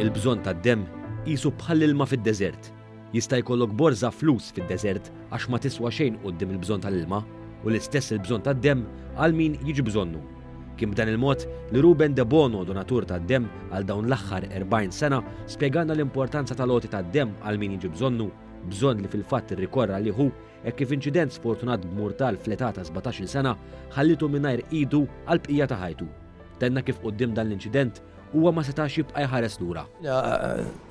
Il-bżonn tad-demm qisu bħall-ilma fid-deżert. Jista' jkollok borża flus fid-deżert għax ma tiswa xejn quddiem il-bżonn tal-ilma u l-istess il-bżonn tad-demm għal min jiġi bżonnu. Kien b'dan il-mod li Ruben De Bono, donatur tad-demm għal dawn l-aħħar 40 sena, spjegana l-importanza tal-għoti tad-demm għal min jiġi bżonnu, bżonn li fil-fatt irrikorra li hu hekk kif inċident sfortunat b'murtal fl-età ta' 17-il sena ħallitu mingħajr idu għal bqija ta' ħajtu. Tenna kif quddiem dan l-inċident huwa ma setax jibqa' jħares lura.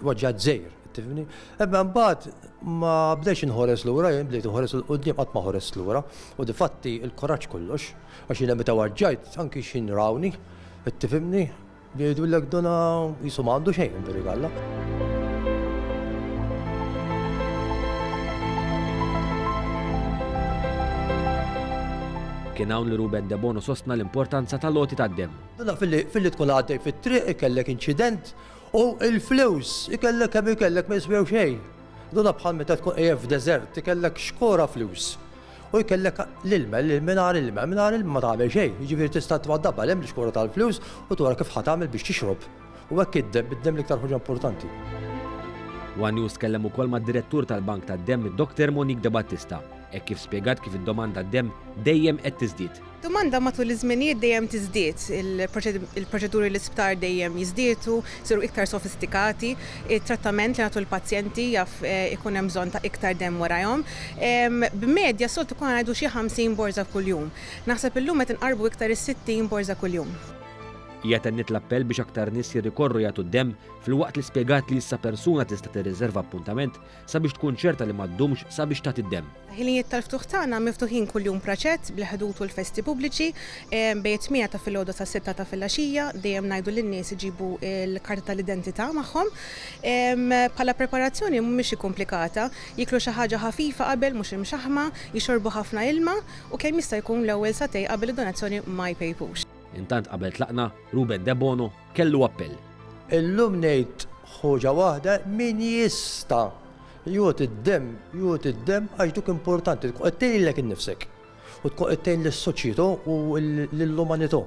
Waġġat żejr, tifhimni. Imma mbagħad ma bdejx inħores lura, jien bdejt inħores l-qudiem qatt ma ħores lura. U difatti il-koraġġ kollox, għax jiena meta waġġajt anki xi nrawni, tifhimni, li jgħidulek dona jisu m'għandu xejn birigalla. Kien hawn li Ruben De Bono sostna l-importanza tal-għoti tad-demm. Dona filli tkun għaddej fit-triq ikellek inċident u l-flus ikellek kemm ikellek ma jiswew xejn. Dona bħal meta tkun qiegħed f'deżert ikellek xkora flus. U jkellek l-ilma, mingħajr ilma ma tagħmel xejn. Jiġifieri tista' twaddabha l-hemm l-xkora tal-flus u tura kif ħatamel biex tixrob. U hekk id-demm l-iktar ħaġa importanti. One News tkellem ukoll mad-direttur tal-Bank tad-Demm, Dr. Monique De Battista, hekk kif spjegat kif id-domanda tad-demm dejjem qed tiżdied. Domanda matul iż-żminijiet dejjem tiżdied, il-proċeduri l-isptar dejjem jiżdietu, siru iktar sofistikati, it-trattament li nagħtu l-pazjenti jaf ikun hemm bżonn ta' iktar demm warahom. B'medja soltu kun ngħidu xi 50 borża kuljum. Naħseb illum qed inqarbu iktar is-60 borża kuljum. Hija tennit l-appell biex aktar nies jirrikorru jagħtu d-demm filwaqt li spjegat li issa persuna tista' tirriserva appuntament sabiex tkun ċerta li m'għaddumx sabiex tagħti d-demm. Ħiliet tal-ftuħ tagħna miftuħin kuljum praċett bl-ħedut u l-festi pubbliċi bejn 8 ta' filgħodu sa' 6 ta' filgħaxija dejjem ngħidu lin-nies iġibu l-karta tal-identità magħhom. Bħala preparazzjoni mhumiex komplikata, jiklu xi ħaġa ħafifa qabel mhux imxaħma, jixorbu ħafna ilma u kemm jista' jkun l-ewwel satej qabel id-donazzjoni ma jpejpux. Intant qabel tlaqna, Ruben De Bono kellu appell. Illum ngħid ħoġa waħda min jista' jgħod id-demm għax duk importanti, tkun qed tgħinlek innifsek u tkun qed tgħin lis-soċjetà u lill-umanità.